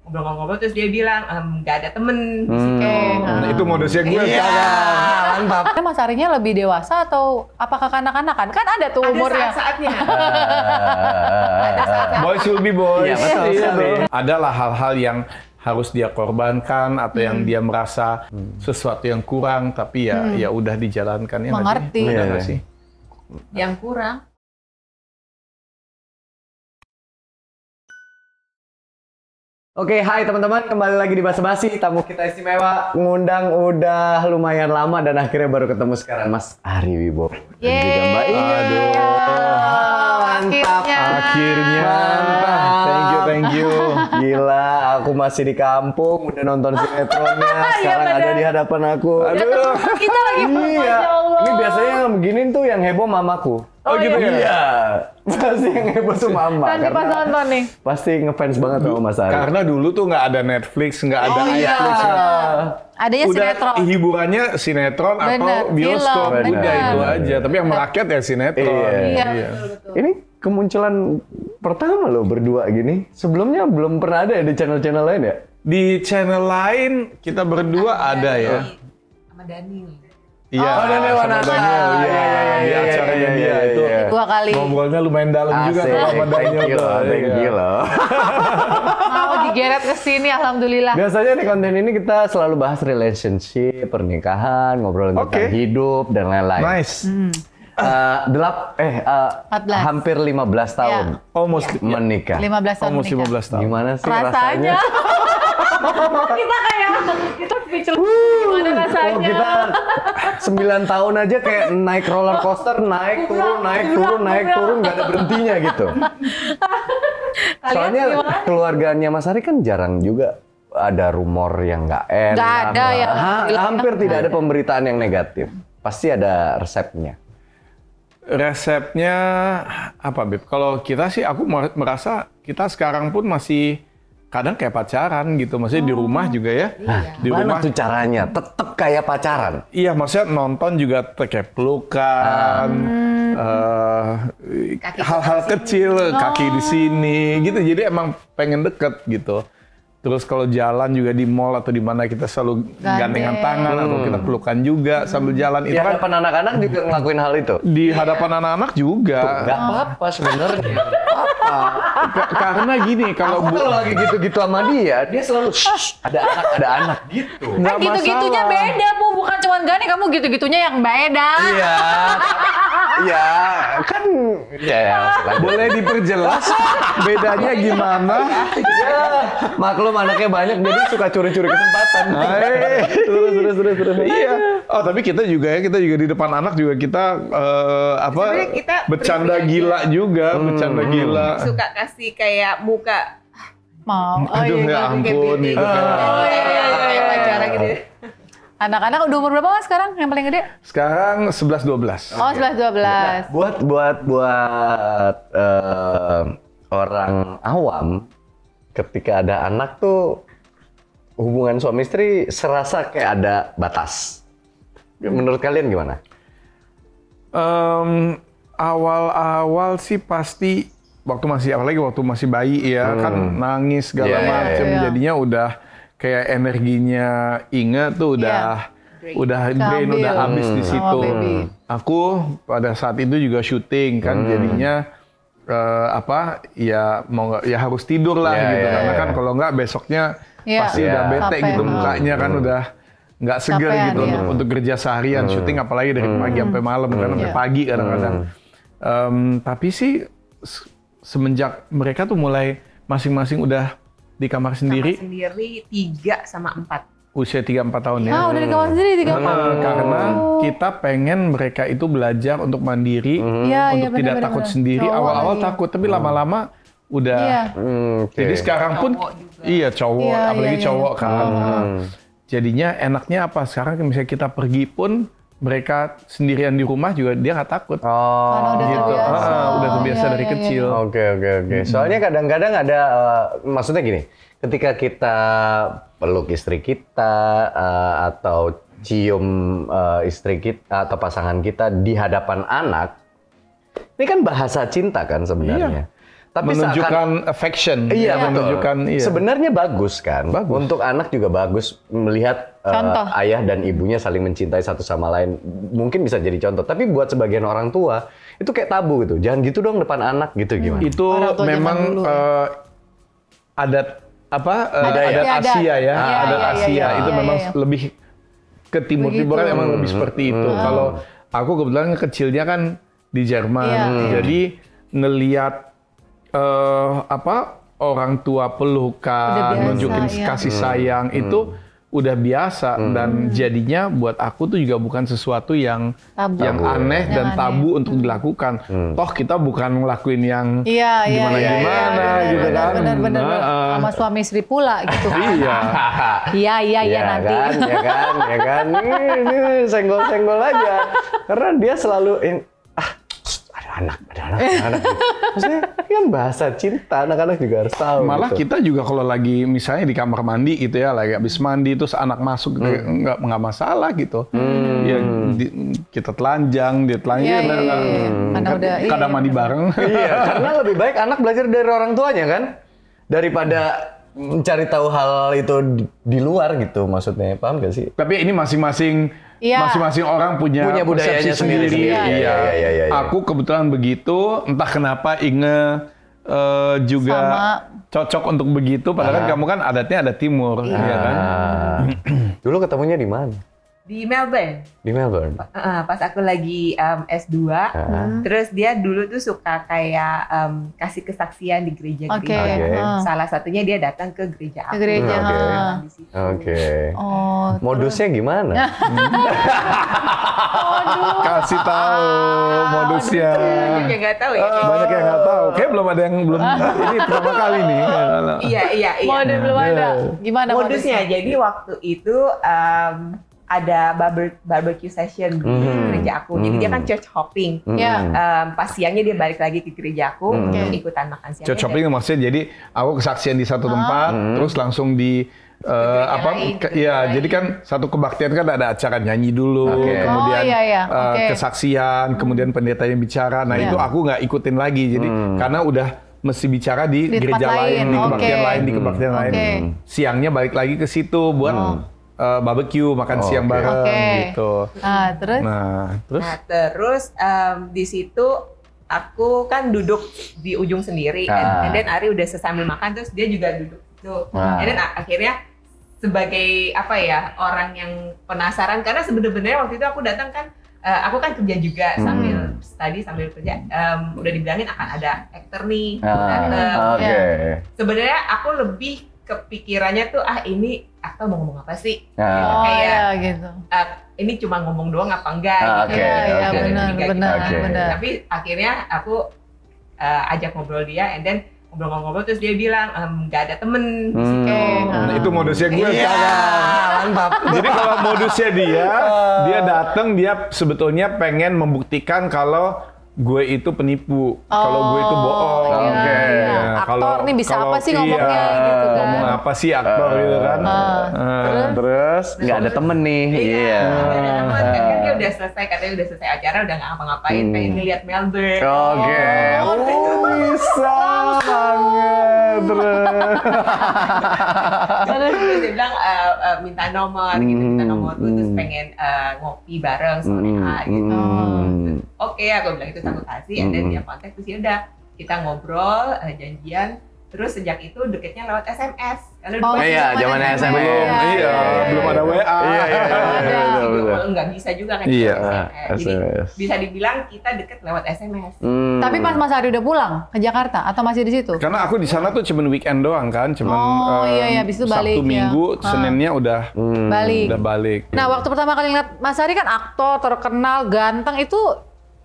ngobrol-ngobrol terus dia bilang nggak ada temen fisiknya. Nah, itu modusnya gue Iya, sekarang. mantap. Mas Arinya lebih dewasa atau apakah kanak-kanakan? Kan ada tuh umurnya. Ada saat-saatnya. Boys will be boys. Iya, betul sekali. Adalah hal-hal yang harus dia korbankan atau yang dia merasa sesuatu yang kurang, tapi ya udah dijalankan ya. Mengerti. Udah Iya, nggak iya. sih? Yang kurang. Oke, hai teman-teman, kembali lagi di Basa Basi. Tamu kita istimewa, ngundang udah lumayan lama dan akhirnya baru ketemu sekarang, Mas Ari Wibowo. Dan juga Mbak Inge. Aduh. Mantap. Akhirnya. Mantap. Thank you. Gila, aku masih di kampung, udah nonton sinetronnya, sekarang ada di hadapan aku. Aduh. Kita lagi Iya, ini biasanya yang begini tuh yang heboh mamaku. Oh, gitu ya? Iya, pasti yang heboh tuh mama. Nanti pas nonton nih. Pasti ngefans banget sama Mas Ari. Karena dulu tuh nggak ada Netflix, nggak ada Netflix. Adanya Udah sinetron. hiburannya sinetron Bener, atau bioskop, film, udah bener. itu aja. Tapi yang merakyat ya sinetron. Iya. Iya. Ini kemunculan pertama loh berdua gini. Sebelumnya belum pernah ada ya di channel-channel lain ya? Di channel lain kita berdua ada ya. Sama Daniel. Iya, Daniel sama Wanata. Daniel. Iya, di iya, acaranya iya, dia iya, itu. iya. 2 kali. Ngobrolnya lumayan dalam juga tuh sama Daniel thank you tuh. loh, thank Iya. you loh. Mau digeret ke sini, alhamdulillah. Biasanya di konten ini kita selalu bahas relationship, pernikahan, ngobrolin Oke. tentang hidup dan lain-lain. Nice. 14. Hampir 15 tahun Almost menikah. 15 tahun almost menikah. 15 tahun. Gimana sih Rasanya. Kita kayak, kita speechless. Gimana Oh, rasanya? kita 9 tahun aja kayak naik roller coaster, naik turun, naik turun, naik turun, nggak ada berhentinya gitu. Soalnya gimana? keluarganya Mas Ari kan jarang juga ada rumor yang nggak enak. Nggak ada yang hampir tidak ada pemberitaan yang negatif. Pasti ada resepnya. Resepnya apa, Beb? Kalau kita sih, aku merasa kita sekarang pun masih kadang kayak pacaran gitu. Maksudnya di rumah juga ya. Di Mana rumah tuh caranya? Tetap kayak pacaran. iya, maksudnya nonton juga kayak pelukan, hal-hal kecil, kaki di sini, gitu. Jadi emang pengen deket gitu. Terus kalau jalan juga di mall atau di mana kita selalu gandengan tangan atau kita pelukan juga sambil jalan. Di Itu kan hadapan anak-anak juga ngelakuin hal itu. di hadapan anak-anak juga. Nggak apa-apa sebenarnya. Karena gini, Aku kalau lagi gitu-gitu sama dia selalu "Shh, ada anak gitu. Kan nggak gitu-gitunya masalah. beda, Bu. Bukan cuma gani, kamu gitu-gitunya yang beda. Iya. Iya, kan ya, Boleh diperjelas bedanya gimana? ya, maklum anaknya banyak jadi suka curi-curi kesempatan. Terus. Iya. Oh, tapi kita juga di depan anak juga kita Sebenarnya kita bercanda privilege gila juga, bercanda gila. Suka kasih kayak muka. Mau. Oh, Aduh, iya. ya ampun gitu kan. Kayak pacaran gitu. Anak-anak udah umur berapa Mas sekarang yang paling gede? Sekarang 11-12. Oh, 11-12. Buat orang awam ketika ada anak tuh hubungan suami istri serasa kayak ada batas. Menurut kalian gimana? Awal-awal sih pasti apalagi waktu masih bayi ya kan nangis segala Iya, iya, macem, iya. jadinya udah kayak energinya Inge tuh udah drain, Keambil. udah habis di Sama situ. baby. Aku pada saat itu juga syuting kan, jadinya mau nggak ya harus tidur lah Iya, gitu iya, karena iya. kan kalau nggak besoknya Iya. pasti Iya. udah bete Capek. gitu mukanya kan udah nggak seger Capean, gitu iya. untuk kerja seharian syuting apalagi dari pagi sampai malam kan sampai Iya. pagi kadang-kadang. Tapi sih semenjak mereka tuh mulai masing-masing udah di kamar sendiri Sama sendiri 3 sama 4. usia 3-4 tahun ya. Ah, udah di kamar sendiri 3 Karena kita pengen mereka itu belajar untuk mandiri, Iya, untuk iya, tidak benar-benar. takut sendiri. Cowok Awal-awal lagi. takut, tapi lama-lama udah. Iya. Oke. Jadi sekarang pun Cowok juga. iya cowok, Iya, apalagi iya, cowok iya. kan. Jadinya enaknya apa? Sekarang misalnya kita pergi pun mereka sendirian di rumah juga dia nggak takut. Karena udah gitu. terbiasa. Udah terbiasa Iya, dari iya, kecil. Oke. Soalnya kadang-kadang ada, maksudnya gini, ketika kita peluk istri kita atau cium istri kita atau pasangan kita di hadapan anak, ini kan bahasa cinta kan sebenarnya. Tapi menunjukkan affection, Iya, betul. menunjukkan Sebenarnya bagus kan. Bagus. Untuk anak juga bagus melihat Contoh. ayah dan ibunya saling mencintai satu sama lain. Mungkin bisa jadi contoh. Tapi buat sebagian orang tua itu kayak tabu gitu. Jangan gitu dong depan anak gitu gimana? itu Orang tua zaman memang dulu. adat apa Budaya. adat Adat. Asia ya, Iya, adat iya, Asia iya, itu iya, memang iya. lebih ke timur-timuran Begitu. emang lebih seperti itu. Kalau aku kebetulan kecilnya kan di Jerman, Iya. jadi ngelihat orang tua Udah pelukan, biasa, nunjukin iya. kasih sayang itu udah biasa dan jadinya buat aku tuh juga bukan sesuatu yang Tabu. aneh Yang dan aneh. tabu untuk dilakukan. Toh kita bukan ngelakuin yang Iya, iya, gimana-gimana gitu kan. Benar. Nah, Sama suami istri pula gitu. iya. Iya nanti. Ya kan. Ini senggol-senggol aja. Karena dia selalu ada anak. Maksudnya kan bahasa cinta, anak-anak juga harus tahu. Malah gitu. kita juga kalau lagi misalnya di kamar mandi gitu ya, lagi habis mandi terus anak masuk nggak masalah gitu. Ya kita telanjang, dia telanjang. Iya, iya. Karena Kan udah kadang mandi bareng. Iya, karena lebih baik anak belajar dari orang tuanya kan, daripada mencari tahu hal itu di luar gitu, maksudnya paham gak sih? Tapi ini masing-masing Iya. orang punya budayanya persepsi sendiri-sendiri. Iya. Iya. Aku kebetulan begitu, entah kenapa Inge juga Sama. cocok untuk begitu. Padahal kan kamu kan adatnya ada timur, ya kan? Dulu ketemunya di mana? Di Melbourne. Di Melbourne. Pas aku lagi S2, terus dia dulu tuh suka kayak kasih kesaksian di gereja-gereja. Oke. Salah satunya dia datang ke gereja Ke aku. gereja. Di situ. Oke. Oh, Modusnya gimana? Kasih tahu modusnya. Banyak yang nggak tahu ya. Banyak yang nggak tahu. Kayak belum ada yang ini pertama kali nih. Iya. Mode belum ada. Gimana Modusnya, jadi waktu itu ada barbecue session di gereja aku. Jadi dia kan church hopping. Ya. Pas siangnya dia balik lagi ke gereja aku untuk ikutan makan siang. Church shopping maksudnya jadi aku kesaksian di satu tempat, terus langsung di lain, ke gereja jadi kan satu kebaktian kan ada acara nyanyi dulu, Oke. kemudian Oh, iya. Oke. kesaksian, kemudian pendetanya bicara. Nah itu aku nggak ikutin lagi, jadi karena udah mesti bicara di Di gereja tempat lain, lain. di kebaktian Oke. lain, di kebaktian lain. Oke. Siangnya balik lagi ke situ buat barbecue, makan siang Oke. bareng Oke. gitu. Terus? Terus Nah, terus di situ aku kan duduk di ujung sendiri, and then Ari udah sambil makan, terus dia juga duduk tuh. And then akhirnya sebagai orang yang penasaran, karena sebenarnya waktu itu aku datang kan, aku kan kerja juga sambil study sambil kerja. Udah dibilangin akan ada aktor nih datang. Oke. Sebenarnya aku lebih kepikirannya tuh ini aktor mau ngomong apa sih? Oh Kayak ya gitu. ini cuma ngomong doang apa enggak? Oke, Iya, oke. benar. Tapi akhirnya aku ajak ngobrol dia, and then ngobrol-ngobrol terus dia bilang nggak ada temen di situ. itu modusnya gue Iya, sekarang. mantap. Jadi kalau modusnya dia datang, dia sebetulnya pengen membuktikan kalau gue itu penipu, kalau gue itu bohong. iya, Oke. iya. Ya, Aktor nih bisa apa sih ngomongnya gitu kan. Ngomong apa sih aktor gitu kan. Terus nggak ada temen nih. Iya. Nggak ada temen, kan dia udah selesai, katanya udah selesai acara, udah nggak ngapa-ngapain, pengen ngeliat Melbourne. Oke. Bisa banget. Terus dia bilang minta nomor tuh, terus pengen ngopi bareng sore hari gitu. Oke, aku bilang itu aku kasih, and then dia kontak, terus ya udah kita ngobrol, janjian. Terus sejak itu deketnya lewat SMS. Karena dulu Iya, zamannya SMS. Belum ada WA. Nggak bisa juga kan Iya, SMS. Jadi SMS. bisa dibilang kita deket lewat SMS. Tapi pas Mas Ari udah pulang ke Jakarta atau masih di situ? Karena aku di sana tuh cuman weekend doang kan, cuman iya, habis itu balik Sabtu ya. Minggu, Seninnya udah Balik. balik. Nah, waktu pertama kali ngeliat Mas Ari kan aktor, terkenal, ganteng, itu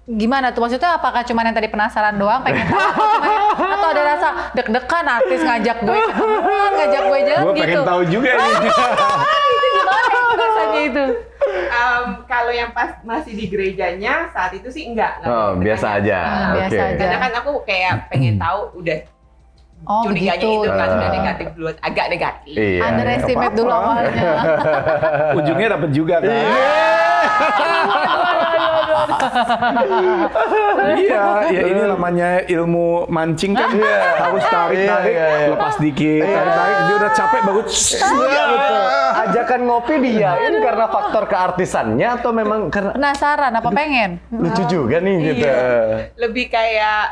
gimana tuh? Maksudnya apakah cuma yang tadi penasaran doang, pengen tahu, atau ada rasa deg-degan artis ngajak gue ketemuan, ngajak gue jalan Gue gitu? pengen tahu juga ini. Itu gimana rasanya itu? Kalau yang pas masih di gerejanya saat itu sih enggak. Oh, biasa aja. Biasa Oke. aja. Karena kan aku kayak pengen tahu udah Oh curiganya begitu. itu kan udah negatif dulu, agak negatif. Iya. Underestimate dulu awalnya. Ujungnya dapat juga kan. Iya, ya ini namanya ilmu mancing kan. Harus tarik, lepas dikit, tarik. Dia udah capek baru. Iya betul. Ajakan ngopi diain karena faktor keartisannya atau memang karena Penasaran apa pengen? lucu juga nih gitu. Iya. Lebih kayak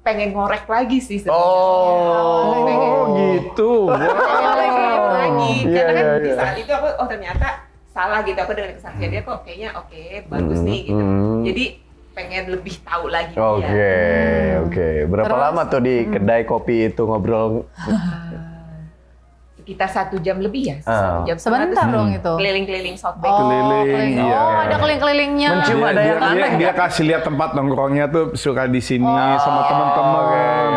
pengen ngorek lagi sih sebenarnya. Oh, gitu. Lagi. Iya, Karena kan iya, di iya. saat itu aku ternyata salah gitu. Aku dengan kesaksian dia kok kayaknya oke, bagus nih gitu. Jadi pengen lebih tahu lagi Oke, oke. Berapa Terus? lama tuh di kedai kopi itu ngobrol? Sekitar 1 jam lebih ya. 1 jam Sebentar setengah, dong terus itu. keliling-keliling South Bank. Keliling, iya. Oh, ada keliling-kelilingnya. Mencium ada yang aneh Dia kasih lihat tempat nongkrongnya tuh suka di sini sama teman-teman.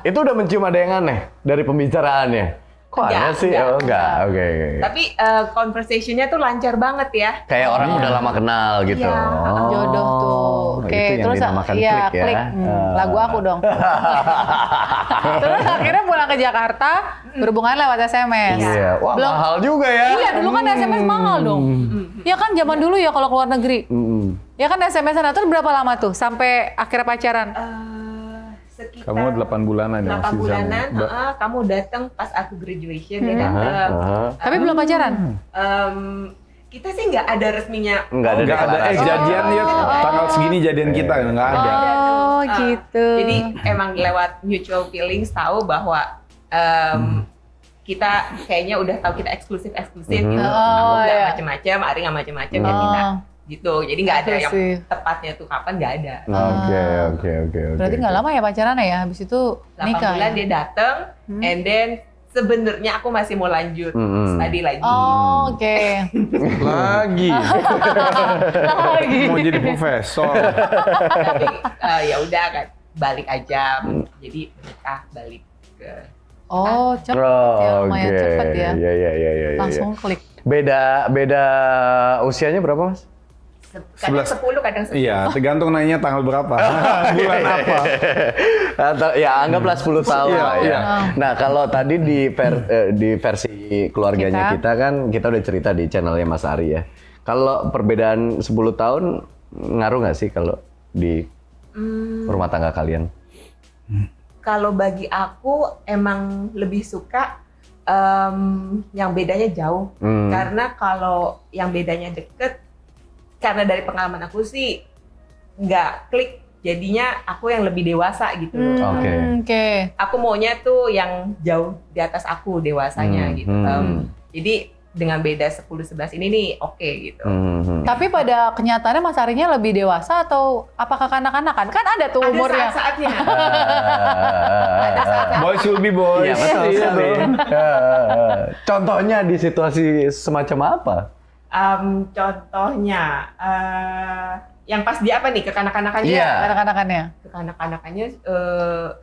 Itu udah mencium ada yang aneh dari pembicaraannya? Kok aneh sih? Oh, enggak. Oke. Tapi conversation-nya tuh lancar banget ya. Kayak orang udah lama kenal gitu. Iya. Jodoh tuh. Itu Oke, yang terus dinamakan iya, klik ya. klik. Lagu aku dong. Terus akhirnya pulang ke Jakarta, berhubungan lewat SMS. Iya. Wah, mahal juga ya. Iya, dulu kan SMS mahal dong. Ya kan zaman dulu ya kalau keluar negeri. Ya kan SMS-an. Terus berapa lama tuh sampai akhirnya pacaran? Sekitar Kamu 8 bulanan ya 8 masih bulanan, sama. kamu datang pas aku graduation ya datang. Tapi belum pacaran? Kita sih nggak ada resminya. Enggak ada Nggak ada deklarasi. jadian ya tanggal segini jadian kita nggak ada. Oh, gitu. Jadi emang lewat mutual feelings tahu bahwa kita kayaknya udah tahu kita eksklusif gitu. Aku nggak iya. macem-macem, Ari nggak macem-macem ya kita gitu. Jadi nggak ada Betul yang sih. tepatnya tuh kapan nggak ada. Oke. Berarti nggak lama ya pacarannya ya? Habis itu 8 nikah bulan ya? dia datang, and then sebenarnya aku masih mau lanjut study lagi. Oh, oke. Lagi Lagi. mau jadi profesor. Tapi ya udah kan balik aja. Jadi menikah balik ke Oh, cepet ya. Lumayan cepet ya. Iya. Langsung klik. Beda usianya berapa, Mas? kadang 11. 10 kadang 10. Iya, tergantung nanya tanggal berapa, bulan apa. Atau ya anggaplah 10 tahun Iya, lah ya. iya. Nah, kalau tadi di versi keluarganya kita kan kita udah cerita di channelnya Mas Ari ya. Kalau perbedaan 10 tahun ngaruh nggak sih kalau di rumah tangga kalian? Kalau bagi aku emang lebih suka yang bedanya jauh. Karena kalau yang bedanya deket, karena dari pengalaman aku sih nggak klik, jadinya aku yang lebih dewasa gitu. Oke. Aku maunya tuh yang jauh di atas aku dewasanya gitu. Jadi dengan beda 10-11 ini nih oke gitu. Tapi pada kenyataannya Mas Arinya lebih dewasa atau apakah kanak-kanakan? Kan ada tuh umurnya. Ada saat-saatnya. Ada saat-saatnya. Boys will be boys. Iya, betul Iya sekali. dong. Contohnya di situasi semacam apa? Contohnya yang pas dia apa nih kekanak-kanakannya? Iya. Kanak-kanakannya. Kekanak-kanakannya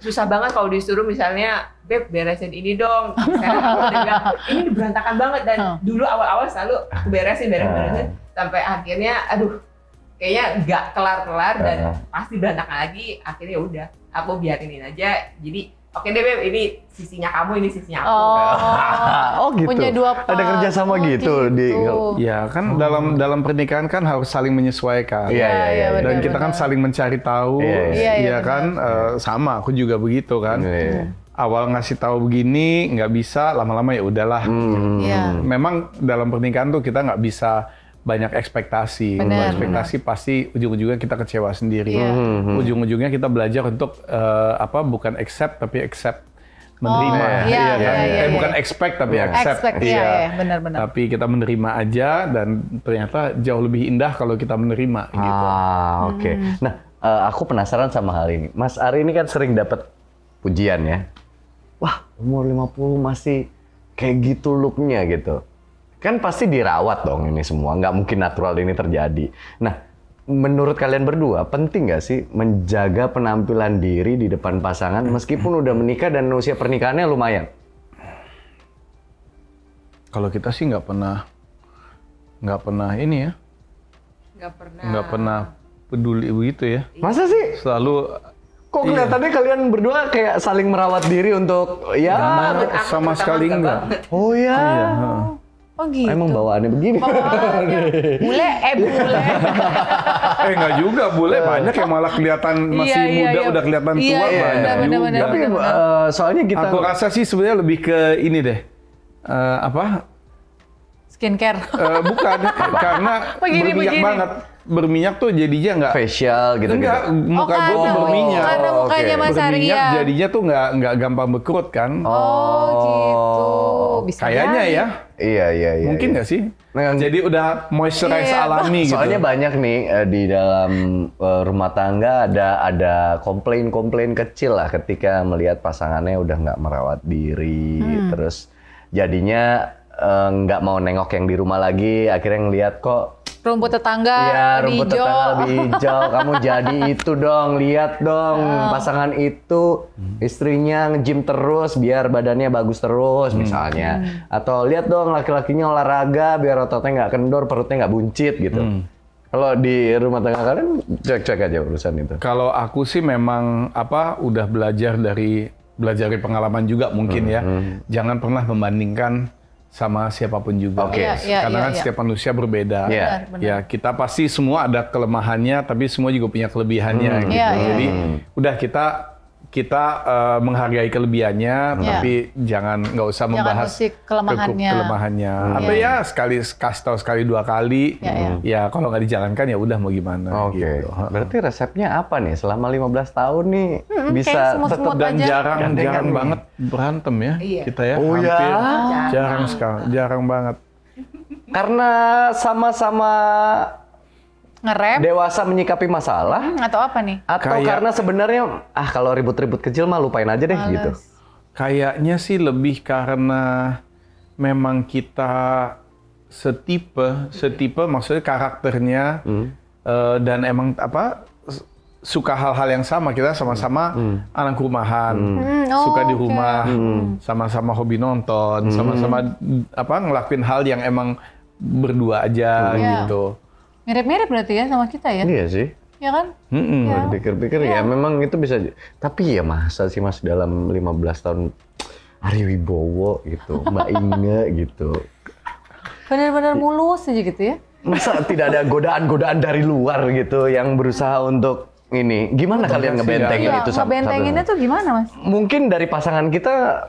susah banget kalau disuruh misalnya Beb beresin ini dong. Sekarang aku udah bilang ini berantakan banget dan dulu awal-awal selalu aku beresin sampai akhirnya aduh kayaknya nggak kelar-kelar dan pasti berantakan lagi. Akhirnya udah aku biarinin aja. Jadi oke deh Beb, ini sisinya kamu, ini sisinya aku. Oh gitu. Punya dua part. Ada kerjasama gitu di. Ya kan dalam pernikahan kan harus saling menyesuaikan. Iya. Dan benar, kita kan benar. saling mencari tahu. Iya, iya, kan sama aku juga begitu kan. Iya. Awal ngasih tahu begini nggak bisa, lama-lama ya udahlah. Iya. Memang dalam pernikahan tuh kita nggak bisa banyak ekspektasi. Kalau Benar, ekspektasi pasti ujung-ujungnya kita kecewa sendiri. Iya. Ujung-ujungnya kita belajar untuk bukan accept tapi accept, menerima. iya, kan? iya, iya. Bukan expect tapi accept. Expect, iya, benar-benar. Tapi kita menerima aja dan ternyata jauh lebih indah kalau kita menerima gitu. Oke. Nah, aku penasaran sama hal ini. Mas Ari ini kan sering dapat pujian ya. Wah, umur 50 masih kayak gitu looknya gitu. Kan pasti dirawat dong ini semua, nggak mungkin natural ini terjadi. Nah, menurut kalian berdua, penting nggak sih menjaga penampilan diri di depan pasangan meskipun udah menikah dan usia pernikahannya lumayan? Kalau kita sih nggak pernah ini ya, nggak pernah peduli begitu ya. Masa sih? Selalu Kok kelihatannya kalian berdua kayak saling merawat diri untuk ya? sama sekali enggak. Oh ya. Iya. Oh gitu. Emang bawaannya begini. Bule. Nggak juga, bule banyak yang malah kelihatan masih muda, udah kelihatan tua banyak juga. Tapi soalnya kita... Aku rasa sih sebenarnya lebih ke ini deh, Skincare. bukan, karena berminyak banget. Berminyak tuh jadinya nggak facial gitu. Enggak, muka gue tuh berminyak. Karena mukanya Mas Ari berminyak jadinya tuh nggak gampang berkerut kan. Oh gitu. Bisa kayaknya ya. Iya. Mungkin nggak sih? Jadi udah moisturize alami gitu. Soalnya banyak nih di dalam rumah tangga ada komplain kecil lah ketika melihat pasangannya udah nggak merawat diri, terus jadinya nggak mau nengok yang di rumah lagi, akhirnya ngelihat kok rumput tetangga rumput tetangga lebih hijau. Kamu jadi itu dong, lihat dong pasangan itu istrinya nge-gym terus biar badannya bagus terus misalnya. Atau lihat dong laki-lakinya olahraga biar ototnya nggak kendor, perutnya nggak buncit gitu. Kalau di rumah tangga kalian cek aja urusan itu. Kalau aku sih memang udah belajar dari pengalaman juga mungkin ya. Jangan pernah membandingkan sama siapapun juga. Karena kan setiap manusia berbeda. Ya, kita pasti semua ada kelemahannya, tapi semua juga punya kelebihannya gitu. Jadi udah kita menghargai kelebihannya, tapi nggak usah membahas kelemahannya. Atau ya kasih tahu sekali dua kali. Ya kalau nggak dijalankan ya udah mau gimana. Gitu. Berarti resepnya apa nih? Selama 15 tahun nih bisa tetap dan jarang banget berantem ya kita ya. Hampir jarang banget. Karena sama-sama ngerem dewasa menyikapi masalah atau apa nih? Atau karena sebenarnya kalau ribut-ribut kecil mah lupain aja deh gitu. Kayaknya sih lebih karena memang kita setipe maksudnya karakternya dan emang suka hal-hal yang sama. Kita sama-sama anak rumahan, suka di rumah, sama-sama hobi nonton, sama-sama ngelakuin hal yang emang berdua aja gitu. Mirip-mirip berarti ya sama kita ya? Iya sih. Ya kan? Pikir-pikir ya memang itu bisa. Tapi ya masa sih Mas dalam 15 tahun Ari Wibowo gitu, Mbak Inge gitu. Benar-benar mulus aja gitu ya? Masa tidak ada godaan-godaan dari luar gitu yang berusaha untuk ini? Gimana kalian ngebentengin itu? Ngebentenginnya tuh gimana Mas? Mungkin dari pasangan kita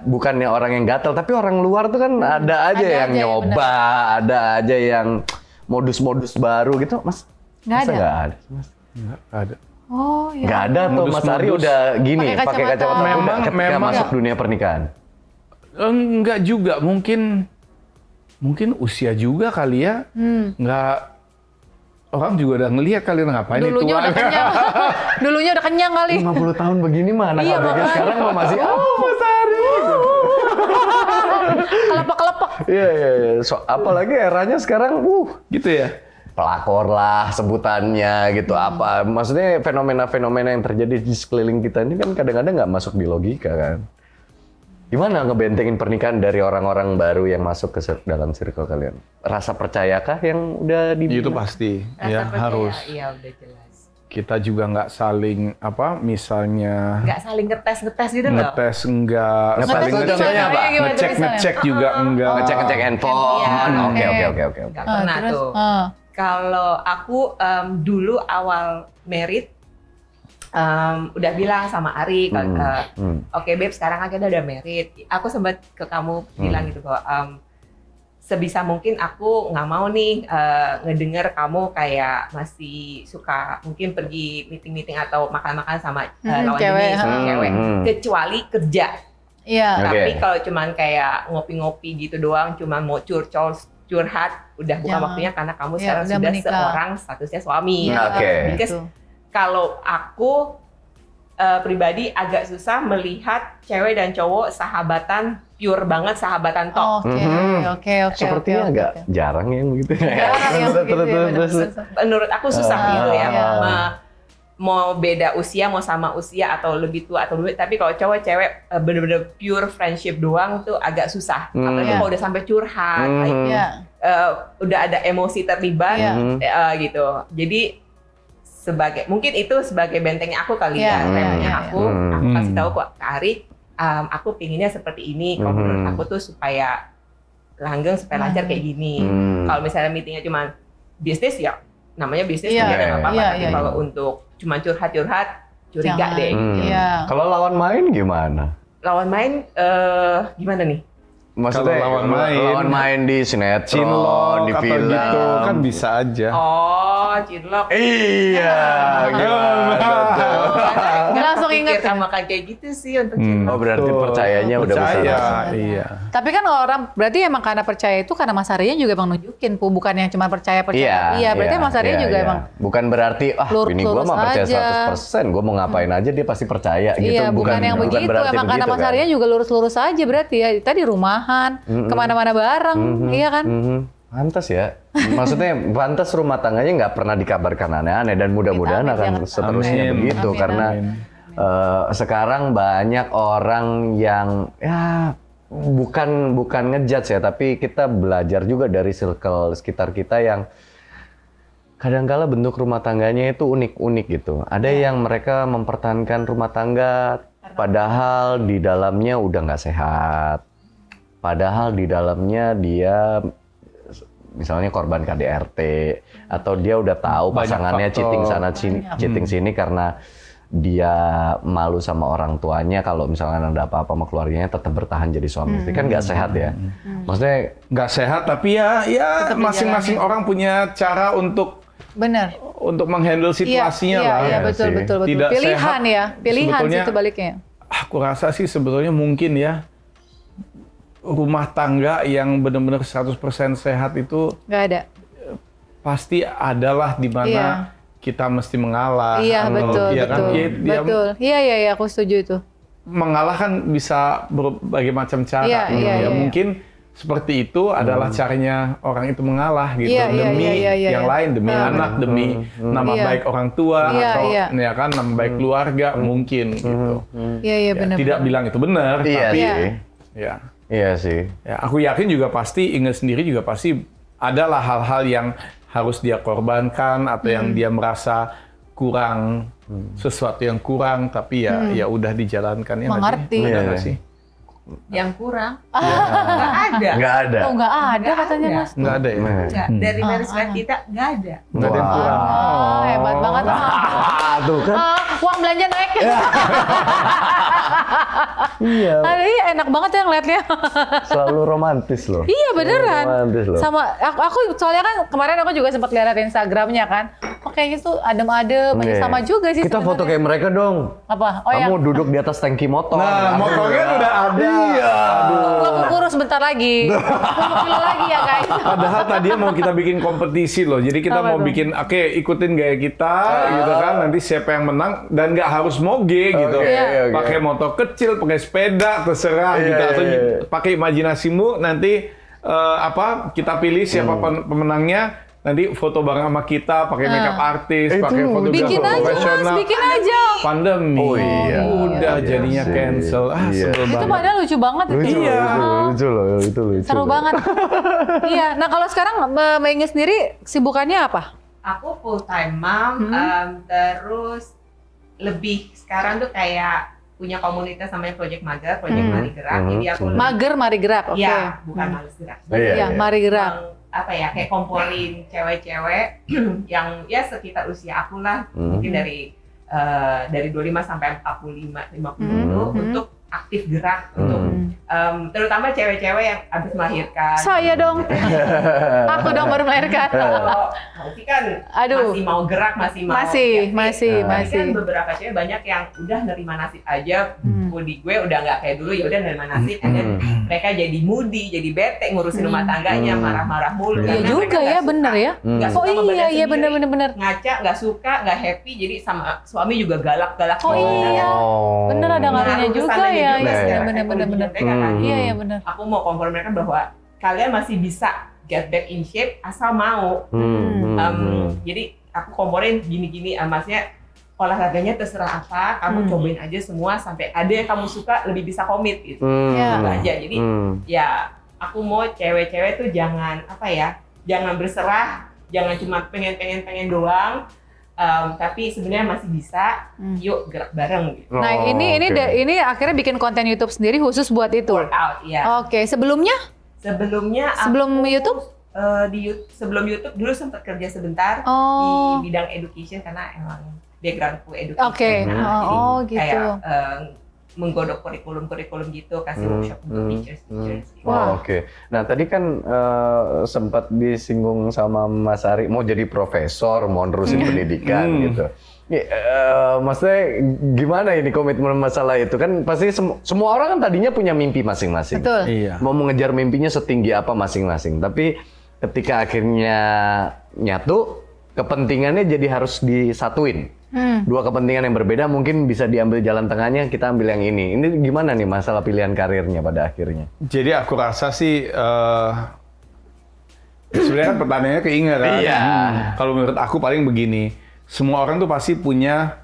bukannya orang yang gatel, tapi orang luar tuh kan ada aja yang nyoba, ada aja yang modus-modus baru gitu, Mas. Nggak ada, Mas. Nggak ada. Oh iya. Nggak ada tuh, Mas Ari udah gini, pakai kacamata kuda ketika masuk dunia pernikahan. Enggak juga, mungkin usia juga kali ya. Orang juga udah ngelihat kali ngapain itu. Dulunya udah kenyang kali. 50 tahun begini mah anak ABG sekarang masih Mas Ari. Kelepek-kelepek. Iya. Apalagi eranya sekarang, gitu ya. Pelakor lah sebutannya gitu apa. Maksudnya fenomena-fenomena yang terjadi di sekeliling kita ini kan kadang-kadang nggak masuk di logika kan. Gimana ngebentengin pernikahan dari orang-orang baru yang masuk ke dalam circle kalian? Rasa percayakah yang udah dibilang? Itu pasti, ya harus. Iya udah jelas. Kita juga nggak saling misalnya. Nggak saling ngetes gitu loh. Ngetes enggak. Saling ngecek juga enggak. Ngecek handphone. Oke. Nggak pernah tuh. Kalau aku dulu awal married, udah bilang sama Ari, oke Beb, sekarang kan kita udah married. Aku sempat ke kamu bilang gitu bahwa sebisa mungkin aku nggak mau nih ngedenger kamu kayak masih suka mungkin pergi meeting-meeting atau makan-makan sama lawan jenis, cewek, kecuali kerja. Iya. Tapi kalau cuman kayak ngopi-ngopi gitu doang, cuman mau curhat, udah bukan waktunya karena kamu sekarang sudah seorang statusnya suami. Because kalau aku pribadi agak susah melihat cewek dan cowok sahabatan pure banget, sahabatan tok. Oke. Sepertinya agak jarang yang begitu. Menurut aku susah gitu ya. Mau beda usia, mau sama usia atau lebih tua atau lebih, tapi kalau cowok cewek bener-bener pure friendship doang tuh agak susah. Apalagi kalau udah sampai curhat, udah ada emosi terlibat gitu. Jadi mungkin itu sebagai bentengnya aku kali ya, remnya aku kasih tahu ke Ari, aku pinginnya seperti ini. Kalau menurut aku tuh supaya langgeng supaya lancar kayak gini. Kalau misalnya meetingnya cuma bisnis ya namanya bisnis nggak apa-apa. Tapi kalau untuk cuma curhat-curhat curiga deh. Kalau lawan main gimana? Lawan main gimana nih? Maksudnya lawan main di sinetron, di film gitu, kan bisa aja. Oh, cinlok. Iya, Nggak langsung inget sama kayak gitu sih untuk cinlok. Oh, berarti percayanya udah besar. Iya. Tapi kan orang berarti emang karena percaya itu karena Mas Arya juga emang nunjukin, bukan yang cuma percaya. Iya, berarti Mas Arya juga emang. Bukan berarti ini gua mah percaya 100%, gua mau ngapain aja dia pasti percaya gitu. Iya, bukan yang begitu. Emang karena Mas Arya juga lurus-lurus aja berarti ya. Tadi rumah kemana-mana bareng, iya kan? Pantas ya. Maksudnya pantas rumah tangganya nggak pernah dikabarkan aneh-aneh dan mudah-mudahan akan seterusnya begitu. Karena sekarang banyak orang yang ya bukan ngejudge ya, tapi kita belajar juga dari circle sekitar kita yang kadang-kala bentuk rumah tangganya itu unik-unik gitu. Ada yang mereka mempertahankan rumah tangga padahal di dalamnya udah nggak sehat. Padahal di dalamnya dia misalnya korban KDRT atau dia udah tahu pasangannya cheating sana cheating sini karena dia malu sama orang tuanya kalau misalnya ada apa-apa sama keluarganya tetap bertahan jadi suami istri kan nggak sehat ya. Maksudnya nggak sehat tapi ya masing-masing orang punya cara untuk untuk menghandle situasinya lah. Iya, betul. Tidak pilihan sehat, ya, pilihan sih itu baliknya. Aku rasa sih sebetulnya mungkin ya rumah tangga yang benar-benar 100% sehat itu nggak ada. Pasti adalah di mana kita mesti mengalah. Iya, betul. Iya, aku setuju itu. Mengalah kan bisa berbagai macam cara. Mungkin seperti itu adalah caranya orang itu mengalah gitu demi yang lain, demi anak, demi nama baik orang tua atau ya kan nama baik keluarga mungkin gitu. Iya, benar. Tidak bilang itu benar, tapi ya. Iya sih. Ya, aku yakin juga pasti Inge sendiri juga pasti adalah hal-hal yang harus dia korbankan atau yang dia merasa kurang sesuatu yang kurang tapi ya udah dijalankan ya. Mengerti. Nggak sih? Yang kurang? Nggak ada. Oh, nggak ada katanya Mas. Nggak ada ya? Dari life kita nggak ada. Nggak ada yang kurang. Hebat banget. Tuh kan. Uang belanja naik. Iya. Iya, enak banget ya ngeliatnya. Selalu romantis loh. Iya beneran. Romantis loh. Sama aku soalnya kan kemarin aku juga sempat lihat Instagramnya kan. Kayaknya tuh adem-adem, sama juga sih. Kita foto kayak mereka dong. Apa? Kamu duduk di atas tangki motor. Nah, motornya udah ada. Iya. Aku kurus bentar lagi. 10 kilo lagi ya guys. Padahal tadinya mau kita bikin kompetisi loh. Jadi kita mau bikin, ikutin gaya kita gitu kan. Nanti siapa yang menang dan nggak harus moge gitu. Pakai motor kecil, pakai sepeda, terserah gitu. Atau pakai imajinasimu nanti kita pilih siapa pemenangnya. Nanti foto bareng sama kita, pakai makeup artis, pakai fotografer profesional. Bikin aja. Pandemi. Oh iya. Udah jadinya cancel. Sebel banget. Itu padahal lucu banget itu. Lucu loh, itu lucu. Seru banget. Iya. Nah kalau sekarang Mbak Inge sendiri sibukannya apa? Aku full time mom, terus lebih sekarang tuh kayak punya komunitas namanya Project Mager, Project Mari Gerak. Jadi aku Mager Mari Gerak, oke. Iya, bukan Males Gerak. Iya, Mari Gerak. Kayak komporin cewek-cewek yang ya sekitar usia aku lah, mungkin dari 25 sampai 50 itu untuk aktif gerak untuk terutama cewek-cewek yang habis melahirkan. Saya dong. Aku dong baru melahirkan. Tapi kan masih mau gerak, masih mau. Masih. Kan beberapa cewek banyak yang udah nerima nasib aja. Body gue udah nggak kayak dulu, ya udah nerima nasib. Dan mereka jadi moody, jadi bete ngurusin rumah tangganya, marah-marah mulu. Iya juga ya, bener ya. Oh iya bener. Ngaca, nggak suka, nggak happy, jadi sama suami juga galak-galak. Oh iya, bener ada ngaruhnya juga ya. Bener. Iya bener. Aku mau konfirm mereka bahwa kalian masih bisa get back in shape asal mau. Jadi aku komporin gini-gini, maksudnya olahraganya terserah apa, kamu cobain aja semua sampai ada yang kamu suka lebih bisa komit gitu. Gitu aja. Jadi ya aku mau cewek-cewek tuh jangan jangan berserah, jangan cuma pengen doang. Tapi sebenarnya masih bisa, yuk gerak bareng gitu. Nah ini akhirnya bikin konten YouTube sendiri khusus buat itu. Workout, ya. Oke, sebelumnya Sebelum YouTube? Sebelum YouTube dulu sempat kerja sebentar di bidang education karena emang backgroundku education. Oke. Gitu. Kayak menggodok kurikulum gitu, kasih workshop untuk teachers. Oke. Nah tadi kan sempat disinggung sama Mas Ari mau jadi profesor, mau nerusin pendidikan gitu. Maksudnya gimana ini komitmen masalah itu kan pasti semua orang kan tadinya punya mimpi masing-masing. Betul. Iya. Mau mengejar mimpinya setinggi apa masing-masing. Tapi ketika akhirnya nyatu, kepentingannya jadi harus disatuin. Dua kepentingan yang berbeda mungkin bisa diambil jalan tengahnya, kita ambil yang ini. Ini gimana nih masalah pilihan karirnya pada akhirnya? Jadi aku rasa sih sebenarnya kan pertanyaannya ke Inga kan. Iya. Kalau menurut aku paling begini, semua orang tuh pasti punya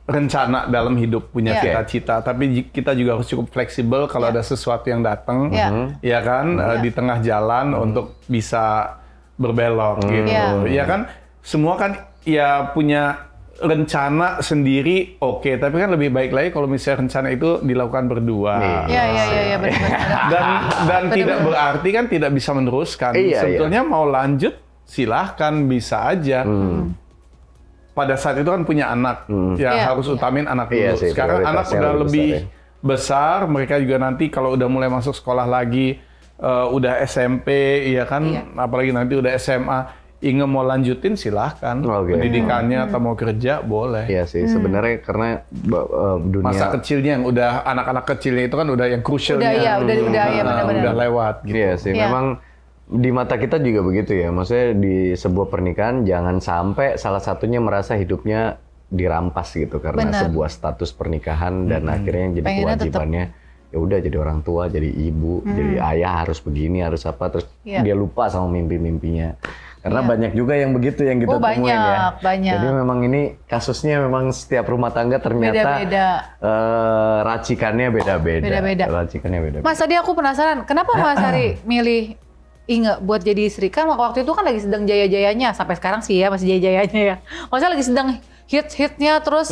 rencana dalam hidup, punya cita-cita. Tapi kita juga harus cukup fleksibel kalau ada sesuatu yang datang, ya kan, di tengah jalan untuk bisa berbelok gitu. Ya kan, semua kan ya punya rencana sendiri, oke, tapi kan lebih baik lagi kalau misalnya rencana itu dilakukan berdua. Iya, benar. Dan tidak berarti kan tidak bisa meneruskan. Sebetulnya mau lanjut, silahkan, bisa aja. Pada saat itu kan punya anak, harus utamain anak dulu. Sekarang anak udah lebih besar, mereka juga nanti kalau udah mulai masuk sekolah lagi, udah SMP, ya kan, apalagi nanti udah SMA. Inge mau lanjutin silahkan pendidikannya atau mau kerja boleh. Iya sih sebenarnya karena dunia masa kecilnya yang udah anak-anak kecilnya itu kan udah yang crucialnya udah lewat gitu. Iya sih memang di mata kita juga begitu ya. Maksudnya di sebuah pernikahan jangan sampai salah satunya merasa hidupnya dirampas gitu karena sebuah status pernikahan dan akhirnya jadi kewajibannya ya udah jadi orang tua, jadi ibu, jadi ayah harus begini, harus apa terus dia lupa sama mimpi-mimpinya. Karena banyak juga yang begitu yang kita temuin ya. Banyak. Jadi memang ini kasusnya memang setiap rumah tangga ternyata racikannya beda-beda. Racikannya beda-beda. Mas tadi aku penasaran, kenapa Mas Ari milih Inge buat jadi istri? Kan waktu itu kan lagi sedang jaya-jayanya, sampai sekarang sih ya masih jaya-jayanya ya. Maksudnya lagi sedang hit-hitnya terus.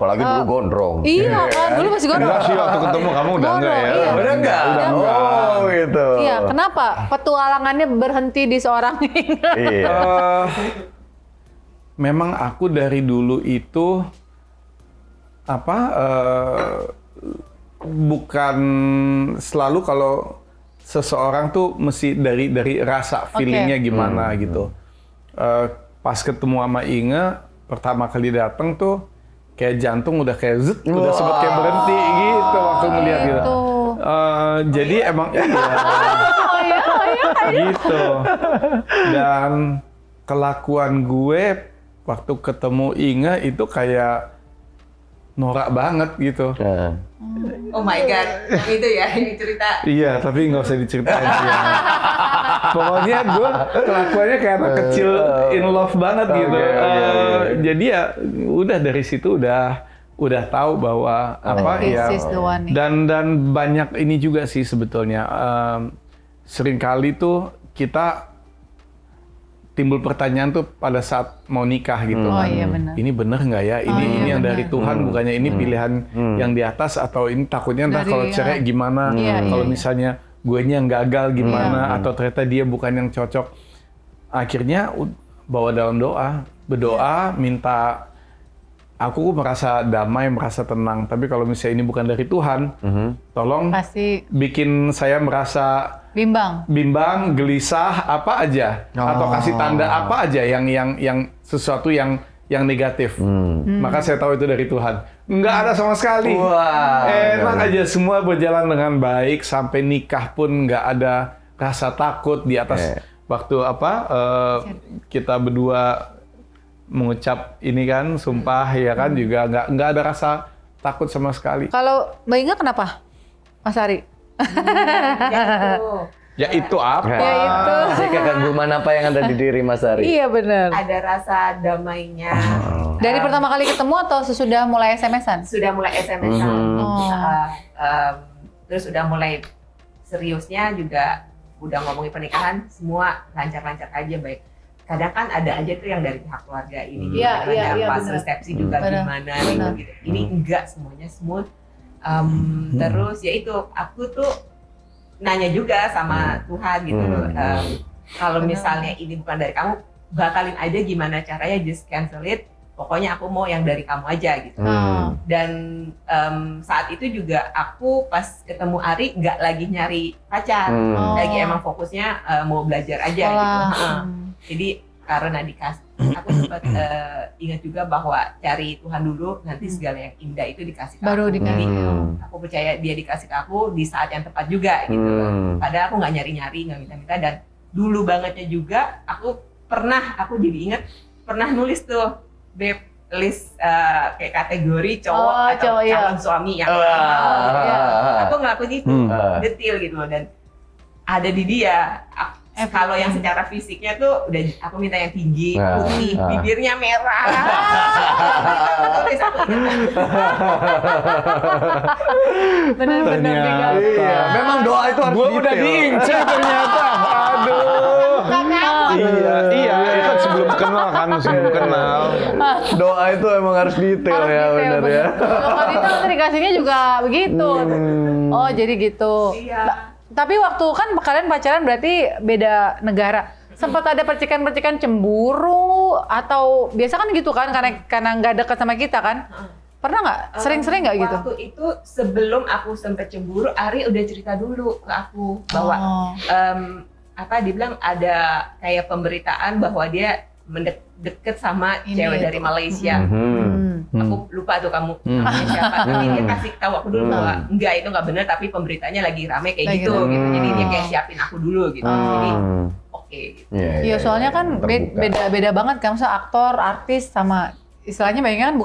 Apalagi dulu gondrong. Iya kan, dulu masih gondrong. Enggak sih, waktu ketemu kamu udah enggak ya? Iya. Udah enggak? Oh gitu. Iya, kenapa petualangannya berhenti di seorang Inge? Iya. Memang aku dari dulu itu bukan selalu kalau seseorang tuh mesti dari rasa feelingnya gimana gitu. Pas ketemu sama Inge, pertama kali datang tuh kayak jantung udah kayak zut, udah sempet kayak berhenti gitu waktu ngeliat gitu. Jadi emang gitu. Dan kelakuan gue waktu ketemu Inge itu kayak norak banget gitu. Oh my God, itu ya ini cerita. Iya, tapi nggak usah diceritain sih. Pokoknya gue kelakuannya kayak anak kecil in love banget gitu. Jadi ya udah dari situ udah tahu bahwa dan banyak ini juga sih sebetulnya. Seringkali tuh kita timbul pertanyaan tuh pada saat mau nikah gitu. Ini bener nggak ya? Ini yang dari Tuhan, bukannya ini pilihan yang di atas, atau ini takutnya entah kalau cerai gimana? Kalau misalnya guenya yang gagal gimana? Atau ternyata dia bukan yang cocok. Akhirnya bawa dalam doa, berdoa, minta aku merasa damai, merasa tenang. Tapi kalau misalnya ini bukan dari Tuhan, tolong bikin saya merasa bimbang, gelisah, apa aja, atau kasih tanda apa aja yang sesuatu yang negatif. Maka saya tahu itu dari Tuhan. Nggak ada sama sekali. Enak aja, semua berjalan dengan baik sampai nikah pun nggak ada rasa takut di atas waktu kita berdua mengucap ini kan, sumpah ya kan, juga nggak ada rasa takut sama sekali. Kalau Mbak Inge kenapa, Mas Ari? Ya itu apa? Ya itu. Masih kekaguman apa yang ada di diri Mas Ari? Iya benar. Ada rasa damainya. Dari pertama kali ketemu atau sesudah mulai SMS-an? Sudah mulai SMS-an. Terus udah mulai seriusnya juga udah ngomongin pernikahan, semua lancar-lancar aja, baik. Kadang kan ada aja tuh yang dari pihak keluarga ini, pas resepsi juga gimana gitu. Ini enggak, semuanya smooth. Terus ya itu, aku tuh nanya juga sama Tuhan gitu loh. Kalau misalnya ini bukan dari kamu, batalin aja gimana caranya, just cancel it. Pokoknya aku mau yang dari kamu aja gitu. Dan saat itu juga aku pas ketemu Ari nggak lagi nyari pacar, lagi emang fokusnya mau belajar aja gitu. Jadi karena dikasih, aku sempat ingat juga bahwa cari Tuhan dulu, nanti segala yang indah itu dikasih ke baru aku. dikasih. Aku percaya dia dikasih ke aku di saat yang tepat juga gitu. Padahal aku nggak nyari-nyari, nggak minta-minta, dan dulu bangetnya juga aku jadi ingat pernah nulis tuh, Beb, list kayak kategori cowok atau calon suami yang aku ngelakuin itu detail gitu loh, dan ada di dia. Kalau yang secara fisiknya tuh udah aku minta yang tinggi, putih, bibirnya merah. Benar-benar. Iya, memang doa itu harus detail. Gua udah diincar ternyata. Aduh. Iya, itu kan sebelum kenal. Doa itu emang harus detail ya, benar ya. Kalau Dita nanti dikasihnya juga begitu. Oh, jadi gitu. Iya. Tapi waktu kan kalian pacaran berarti beda negara. Sempat ada percikan-percikan cemburu atau biasa kan gitu kan, karena nggak dekat sama kita kan? Pernah nggak? Sering-sering nggak gitu? Waktu itu sebelum aku sempat cemburu, Ari udah cerita dulu ke aku bahwa dia bilang ada kayak pemberitaan bahwa dia deket sama cewek dari Malaysia. Aku lupa tuh kamu namanya siapa. Tapi dia kasih tahu aku dulu bahwa enggak, itu nggak benar, tapi pemberitanya lagi rame kayak gitu. Jadi dia kayak siapin aku dulu gitu. Jadi oke. Gitu. Iya, soalnya kan beda banget kan, misalnya aktor, artis sama istilahnya bayangin kan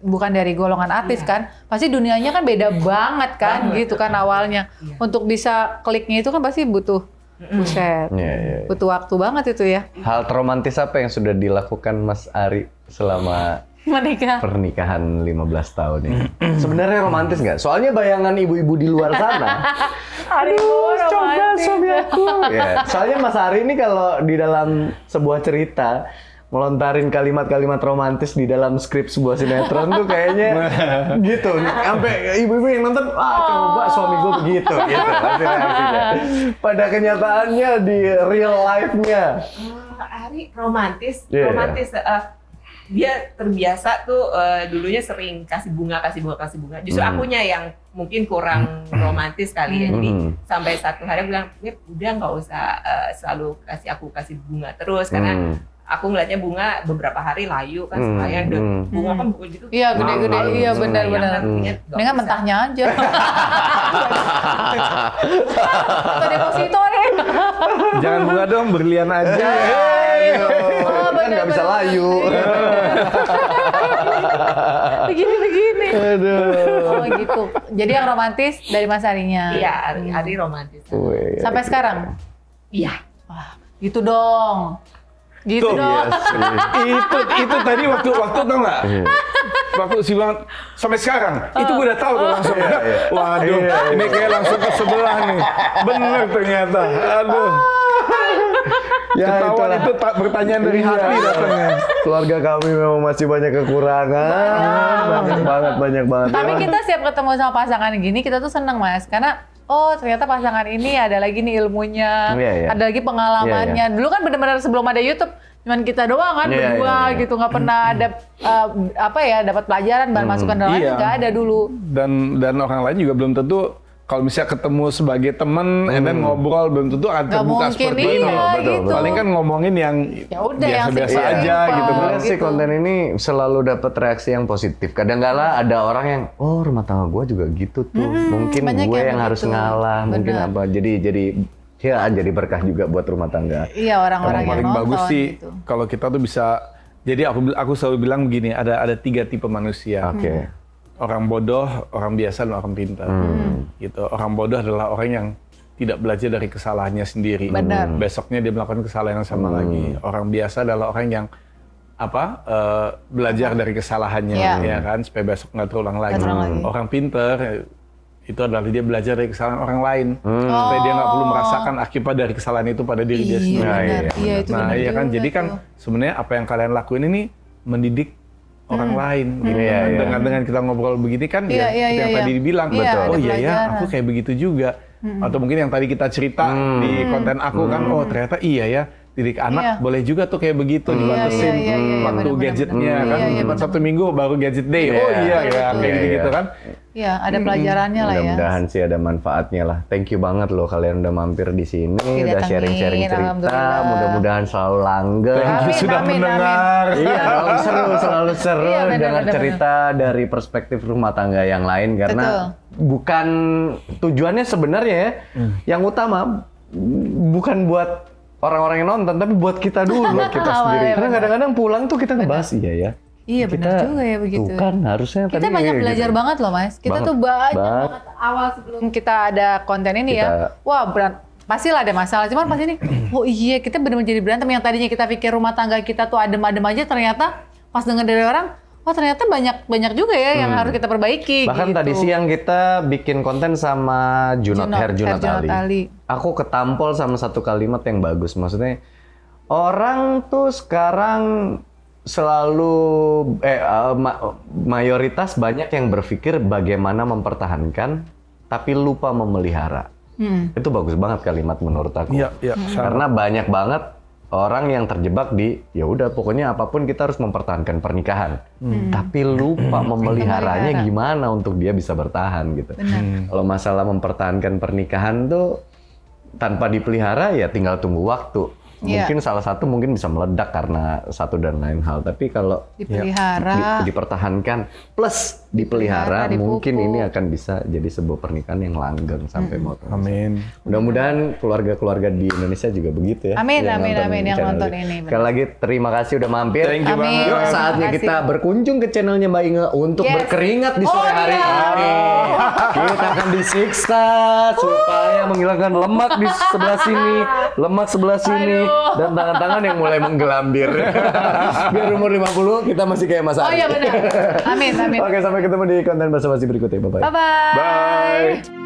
bukan dari golongan artis kan. Pasti dunianya kan beda banget kan gitu kan awalnya. Untuk bisa kliknya itu kan pasti butuh butuh waktu banget itu ya. Hal romantis apa yang sudah dilakukan Mas Ari selama pernikahan 15 tahun ini? Sebenarnya romantis nggak? Soalnya bayangan ibu-ibu di luar sana. Aduh, coba suami aku. Ya, soalnya Mas Ari ini kalau di dalam sebuah cerita melontarin kalimat-kalimat romantis di dalam skrip sebuah sinetron tuh kayaknya gitu. Sampai ibu-ibu yang nonton, coba suami gue begitu, gitu pasti reaksinya. Pada kenyataannya di real life-nya. Ari romantis. Dia terbiasa tuh dulunya sering kasih bunga. Justru akunya yang mungkin kurang romantis kali ya. Jadi sampai satu hari aku bilang, udah nggak usah selalu kasih bunga terus, karena aku ngeliatnya bunga beberapa hari layu kan, setelahnya bunga kan begitu. Iya, gede-gede. Iya, benar-benar. Dengan mentahnya aja. Atau deposito nih. Jangan bunga dong, berlian aja. Kan nggak bisa layu. Begini. Oh gitu. Jadi yang romantis dari Mas Arinya. Iya, Ari romantis. Sampai sekarang? Iya. Wah, gitu dong. Gitu dong. Itu tadi waktu tau nggak? Waktu si bilang sampai sekarang, itu gue udah tahu tuh langsung. Waduh, ini kayak langsung ke sebelah nih. Bener ternyata. Aduh. Ya, ketahuan itu pertanyaan dari hati datangnya. Keluarga kami memang masih banyak kekurangan. Banyak banget. Tapi kita siap ketemu sama pasangan gini, kita tuh seneng Mas. Karena ternyata pasangan ini ada lagi nih ilmunya, ada lagi pengalamannya. Dulu kan benar-benar sebelum ada YouTube, cuman kita doang kan berdua gitu, nggak pernah ada dapat pelajaran, bahan masukan dalam nggak ada dulu. Dan orang lain juga belum tentu. Kalau misalnya ketemu sebagai teman, dan ngobrol belum tentu akan terbuka seperti ini. Betul. Paling kan ngomongin yang biasa-biasa aja gitu. Sebenarnya sih konten ini selalu dapat reaksi yang positif. Kadang-kala ada orang yang, rumah tangga gue juga gitu tuh. Mungkin gue yang harus ngalah, mungkin apa. Jadi berkah juga buat rumah tangga. Iya, orang-orang yang paling bagus sih gitu. Kalau kita tuh bisa. Jadi aku selalu bilang begini, ada 3 tipe manusia. Oke. Orang bodoh, orang biasa, dan orang pintar. Gitu. Orang bodoh adalah orang yang tidak belajar dari kesalahannya sendiri. Benar. Besoknya dia melakukan kesalahan yang sama lagi. Orang biasa adalah orang yang belajar dari kesalahannya, ya kan, supaya besok nggak terulang lagi. Orang pintar itu adalah dia belajar dari kesalahan orang lain, supaya dia nggak perlu merasakan akibat dari kesalahan itu pada diri dia sendiri. Iya kan. Jadi kan sebenarnya apa yang kalian lakuin ini mendidik orang lain gitu. Dengan kita ngobrol begini kan yang tadi dibilang, aku kayak begitu juga. Atau mungkin yang tadi kita cerita di konten aku kan, oh ternyata iya ya, didik anak boleh juga tuh kayak begitu, dibatasin waktu gadgetnya kan, cuma Sabtu Minggu baru gadget day. Oh iya ya, kayak gitu kan. Iya, ada pelajarannya lah ya. Mudah-mudahan sih ada manfaatnya lah. Thank you banget loh kalian udah mampir di sini, udah sharing-sharing cerita. Mudah-mudahan selalu langgeng. Thank you sudah mendengar. Iya dong, selalu seru dengar cerita dari perspektif rumah tangga yang lain karena bukan tujuannya sebenarnya ya. Yang utama bukan buat orang-orang yang nonton, tapi buat kita dulu, buat kita sendiri. Karena kadang-kadang pulang tuh kita ngebahas iya ya. Iya benar juga ya begitu. Tuh kan harusnya kita tadi banyak belajar gitu. banget loh Mas. Kita tuh banyak banget awal sebelum kita ada konten ini ya. Wah pastilah ada masalah. Cuman pas ini, oh iya kita benar-benar jadi berantem. Yang tadinya kita pikir rumah tangga kita tuh adem-adem aja, ternyata pas dengar dari orang, oh ternyata banyak juga ya yang harus kita perbaiki. Bahkan gitu. tadi siang kita bikin konten sama Herjunot Ali. Aku ketampol sama satu kalimat yang bagus. Maksudnya orang tuh sekarang selalu mayoritas banyak yang berpikir bagaimana mempertahankan tapi lupa memelihara. Itu bagus banget kalimat menurut aku. Iya, karena banyak banget orang yang terjebak di ya udah pokoknya apapun kita harus mempertahankan pernikahan. Tapi lupa memeliharanya gimana untuk dia bisa bertahan gitu. Kalau masalah mempertahankan pernikahan tuh tanpa dipelihara ya tinggal tunggu waktu. Mungkin salah satu mungkin bisa meledak karena satu dan lain hal. Tapi kalau dipertahankan plus dipelihara, mungkin ini akan bisa jadi sebuah pernikahan yang langgeng sampai mau. Amin. Mudah-mudahan keluarga-keluarga di Indonesia juga begitu ya. Amin, amin yang nonton ini. Sekali lagi terima kasih udah mampir. Thank you banget. Yuk saatnya kita berkunjung ke channelnya Mbak Inge untuk berkeringat di sore hari ini. Kita akan disiksa supaya menghilangkan lemak di sebelah sini, lemak sebelah sini. Dan tangan-tangan yang mulai menggelambir. Biar umur 50 kita masih kayak Mas Ari. Oh iya benar. Amin. Oke, sampai ketemu di konten basa-basi berikutnya. Bye-bye. Bye-bye. Bye.